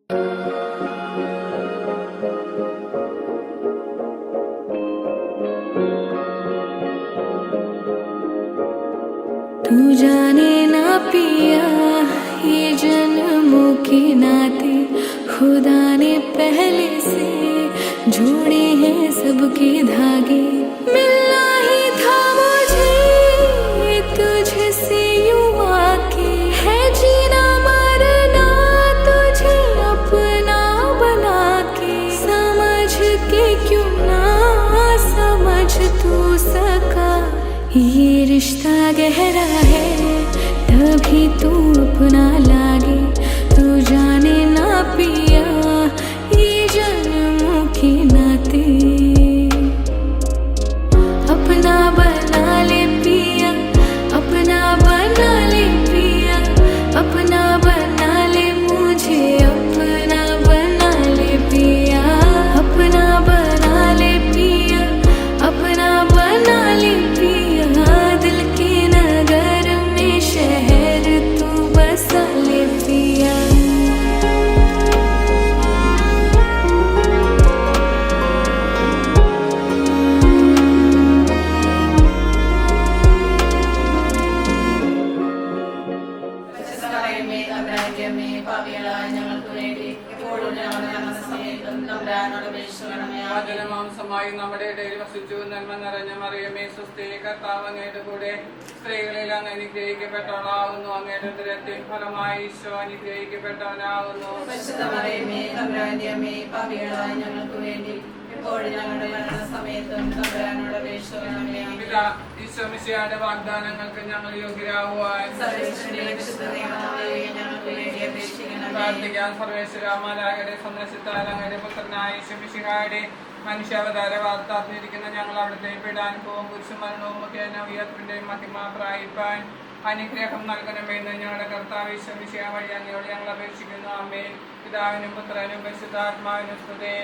तू जाने ना पिया ये जन्मों के नाते खुदा ने पहले से जोड़े हैं सबके धागे। मिलना ही था मुझे तुझसे यूं आके, है जीना मरना तुझे अपना बना के। समझ के क्यों ना समझ तू सका, ये रिश्ता गहरा है तभी तू अपना लागे। तू जाने ना पिया ये जन्मों के नाते अपना बना ले पिया, अपना बना ले पिया, अपना बना ले मुझे, अपना बना ले पिया, अपना बना ले पिया, अपना बना ले पिया। दिल के नगर में शहर तू बसा ले पिया। വചനമാംസമായി നമ്മുടെ ഇടയിൽ വസിച്ചു. നന്മ നിറഞ്ഞ മറിയമേ സ്വസ്തി, കർത്താവ് അങ്ങയുടെ കൂടെ സ്ത്രീകളിൽ അങ്ങ് അനുഗ്രഹിക്കപ്പെട്ടവളാവുന്നു. അങ്ങയുടെ ഉദരത്തിൻ ഫലമായി ഈശോ അനുഗ്രഹിക്കപ്പെട്ടവനാവുന്നു. ഈശോ മിശിഹായുടെ വാഗ്ദാനങ്ങൾക്ക് ഞങ്ങൾ യോഗ്യരാകുവാൻ പ്രാർത്ഥിക്കാൻ. സർവേശ്വരാമാലാകരെ സന്ദർശിത്താൽ അങ്ങയുടെ പുത്രനായ ഈശോ മിശിഹായുടെ മനുഷ്യാവതാര വാർത്താത്തിരിക്കുന്ന ഞങ്ങൾ അവിടുത്തെ പീഡാനുഭവവും കുരിശുമരണവും ഒക്കെ ഉയർപ്പിന്റെ മഹിമ പ്രാപിപ്പാൻ അനുഗ്രഹം നൽകണമെന്ന് ഞങ്ങളുടെ കർത്താവ് ഈശോ മിശിഹ വഴി അങ്ങയോട് ഞങ്ങൾ അപേക്ഷിക്കുന്നു. ആമേൻ. പിതാവിനും പുത്രനും പരിശുദ്ധാത്മാവിനും സ്തുതി.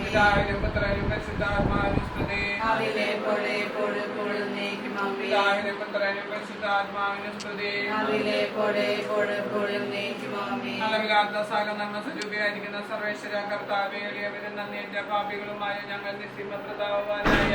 പിതാവിനും പുത്രനും പരിശുദ്ധാത്മാവിനും സ്തുതി. പിതാവിനും പുത്രനും പരിശുദ്ധാത്മാവിനും സ്തുതി. അളവിലാത്ത സകല നന്മ സ്വരൂപിയായിരിക്കുന്ന സർവേശ്വര കർത്താവേ, എളിയവരും നന്ദിയേറ്റ പാപികളുമായ ഞങ്ങൾ നിസ്സീമപ്രതാപവാനായ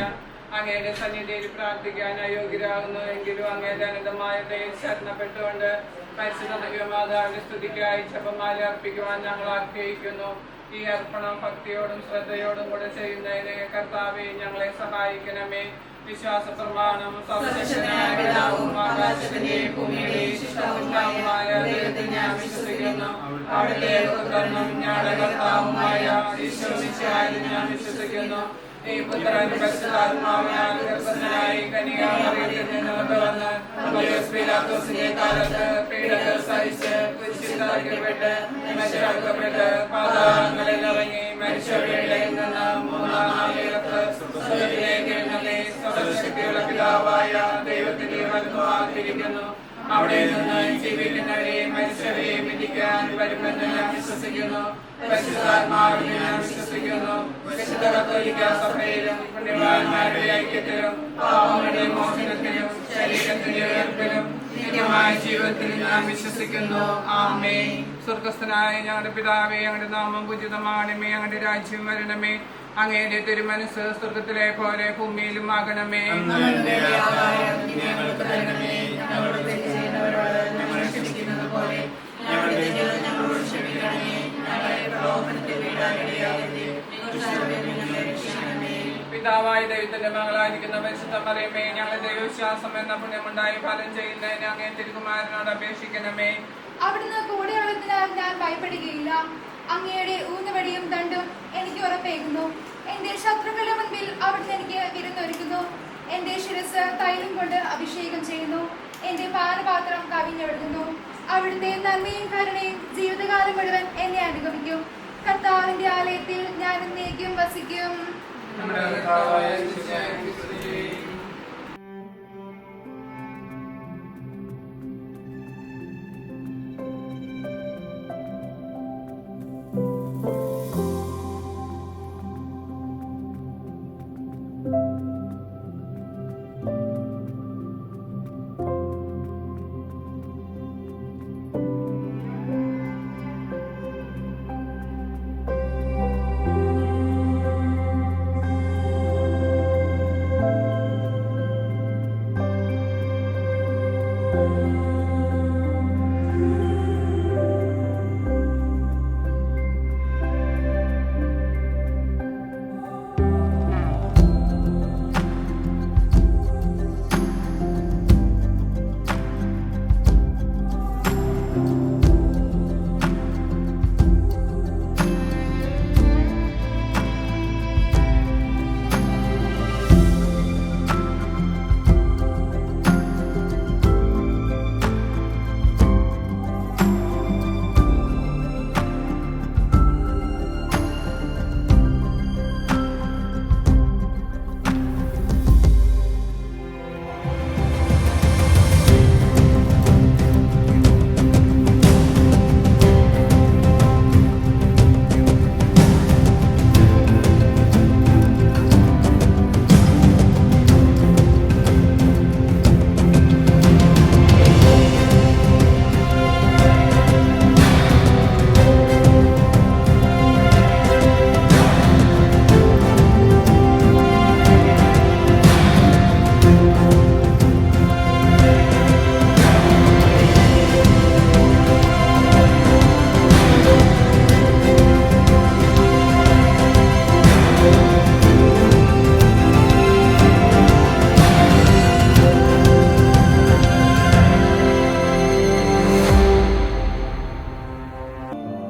അങ്ങയുടെ സന്നിധിയിൽ പ്രാർത്ഥിക്കാൻ അയോഗ്യരാകുന്നു. എങ്കിലും അങ്ങയുടെ അനന്തമായ ദയയിൽ ശരണപ്പെട്ടുകൊണ്ട് പരിശുദ്ധ ദൈവമാതാവിന്റെ സ്തുതിക്കായി ജപമാല അർപ്പിക്കുവാൻ ഞങ്ങൾ ആഗ്രഹിക്കുന്നു. ഈ അർപ്പണം ഭക്തിയോടും ശ്രദ്ധയോടും കൂടെ ചെയ്യുന്നതിന് കർത്താവെ ഞങ്ങളെ സഹായിക്കണമേ. വിശ്വാസ പ്രമാണം സർവശക്തനായ പിതാവും ആകാശത്തിന്റെയും ഭൂമിയുടെയും സൃഷ്ടാവുമായ ദൈവത്തിൽ ഞാൻ വിശ്വസിക്കുന്നു. അവിടുത്തെ പുത്രനും ഞങ്ങളുടെ കർത്താവുമായ ഈശോ മിശിഹായിൽ ഞാൻ വിശ്വസിക്കുന്നു. ഈ പുത്രൻ പരിശുദ്ധാത്മാവിനാൽ ഗർഭസ്ഥനായി കന്യകാമറിയത്തിൽ നിന്ന് പിറന്ന് പന്തിയോസ് പീലാത്തോസിന്റെ കാലത്ത് പീഡകൾ സഹിച്ച് കുരിശിൽ തറയ്ക്കപ്പെട്ട് മരിച്ചടക്കപ്പെട്ട് പാതാളങ്ങളിൽ ഇറങ്ങി മരിച്ചവരുടെ നിന്ന് മൂന്നാം നാളിലേക്ക് സ്വർഗ്ഗത്തിലേക്ക് എഴുന്നള്ളി സർവശക്തിയുള്ള പിതാവായ ദൈവത്തിന്റെ വലത്തുഭാഗത്തിരിക്കുന്നു. അവിടെ നിന്ന് ജീവിക്കുന്നവരെയും മരിച്ചവരെയും വിധിക്കാൻ വരുമെന്ന് ഞാൻ വിശ്വസിക്കുന്നു. പരിശുദ്ധാത്മാവിനെ ഞാൻ വിശ്വസിക്കുന്നു. വിശുദ്ധ കത്തോലിക്ക സഭയിലും പുണ്യവാന്മാരുടെ ഐക്യത്തിലും പാപങ്ങളുടെ മോചനത്തിലും ശരീരത്തിന്റെ ഉയർപ്പിലും നിത്യമായ ജീവിതത്തിലും ഞാൻ വിശ്വസിക്കുന്നു. ആമേൻ. സ്വർഗസ്ഥനായ ഞങ്ങളുടെ പിതാവേ, അങ്ങയുടെ നാമം പൂജിതമാകണമേ. അങ്ങയുടെ രാജ്യം വരണമേ. അങ്ങയുടെ തിരുമനസ്സ് സ്വർഗത്തിലെ പോലെ ഭൂമിയിലും ആകണമേ. പിതാവായ ദൈവത്തിന്റെ മകളായിരിക്കുന്ന പരിശുദ്ധ മറിയമേ, ഞങ്ങളുടെ ദൈവവിശ്വാസം എന്ന പുണ്യമുണ്ടായി ഫലം ചെയ്യുന്നതിന് അങ്ങേ തിരുകുമാരനോട് അപേക്ഷിക്കണമേ. അവിടുന്ന് കൂടെയുള്ളതിനാൽ ഞാൻ ഭയപ്പെടുകയില്ല. അങ്ങയുടെ ഊന്നുവടിയും ദണ്ഡും എനിക്ക് ഉറപ്പേകുന്നു. എന്റെ ശത്രുക്കളുടെ മുൻപിൽ അവിടുന്ന് എനിക്ക് വിരുന്നൊരുക്കുന്നു. എന്റെ ശിരസ് തൈലം കൊണ്ട് അഭിഷേകം ചെയ്യുന്നു. എന്റെ പാനപാത്രം കവിഞ്ഞൊഴുകുന്നു. അവിടുത്തെ നന്മയും കരുണയും ജീവിതകാലം മുഴുവൻ എന്നെ അനുഗമിക്കും. കർത്താവിന്റെ ആലയത്തിൽ ഞാൻ എന്നേക്കും വസിക്കും.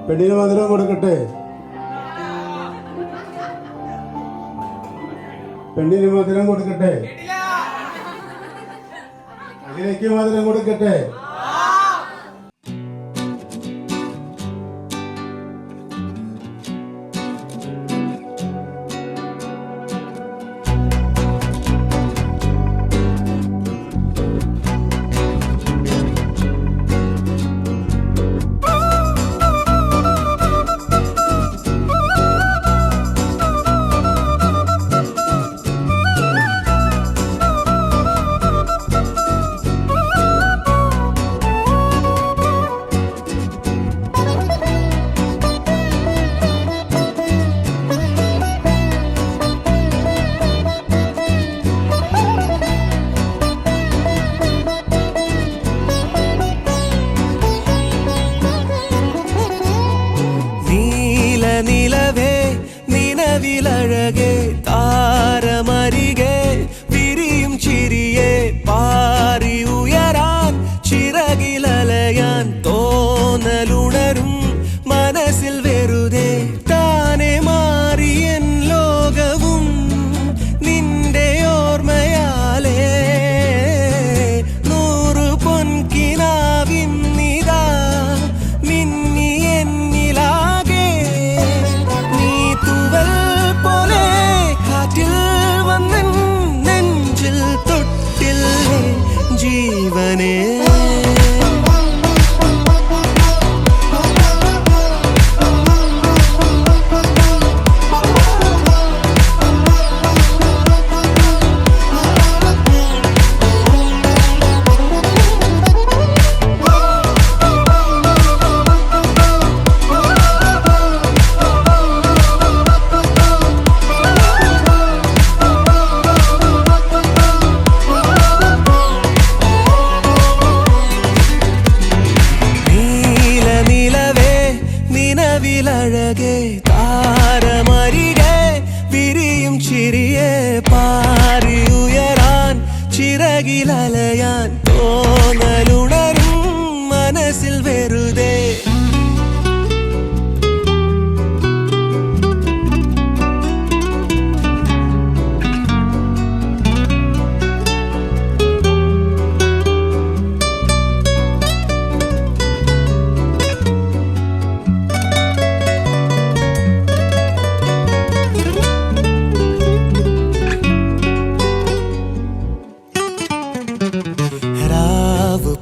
പെണ്ണിന് മധുരം കൊടുക്കട്ടെ. പെണ്ണിന് മധുരം കൊടുക്കട്ടെ. അതിലേക്ക് മധുരം കൊടുക്കട്ടെ. നിലവേ നിലവിലഴകേ താരമരികെ വിരിയും ചിരിയെ പാറി ഉയരാൻ ചിറകിലലയാൻ തോന്നലുണരും മനസ്സിൽ വെറുതെ താനെ മാറിയൻ ലോകവും നിന്റെ ഓർമ്മയാലേ നൂറു പൊൻകിനാവിന്നിതാ മിന്നി എന്നിലാകെ നീ തൂവൽ പോലെ കാറ്റിൽ വന്നൻ നെഞ്ചിൽ തൊട്ടില്ലേ ജീവനേ നിലവിലഴകേ താരമരികെ വിരിയും ചിരിയെ പാറി ഉയരാൻ ചിറകിലലയാൻ തോന്നലുണരും മനസ്സിൽ വെറുതെ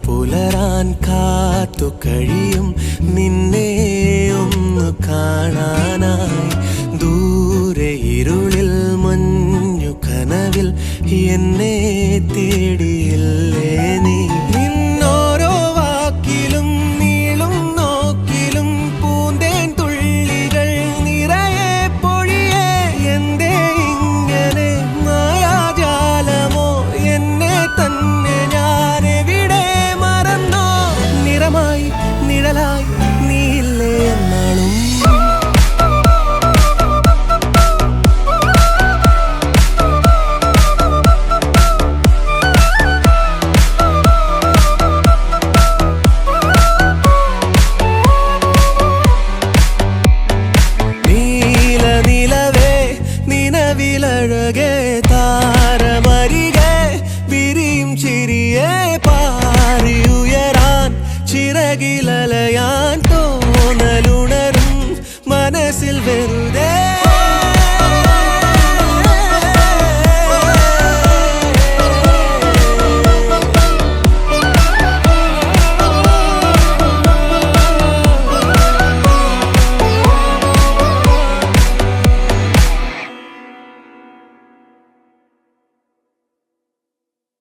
പുലരാൻ കാത്തു കഴിയും നിന്നെ ഒന്ന് കാണാനായി ദൂരെ ഇരുളിൽ മഞ്ഞു കനവിൽ എന്നെ തേടിയില്ലേ നീ നിന്നോരോ വാക്കിലും നീളും നോക്കിലും പൂന്തേൻ തുള്ളികൾ നിറയെ പൊഴിയെ എന്തേ ഇങ്ങനെ മായാജാലമോ എന്നെ തന്നെ ഞാൻ എവിടെ ചിറകിലലയാൻ തോന്നലുണരും മനസ്സിൽ വെറുതെ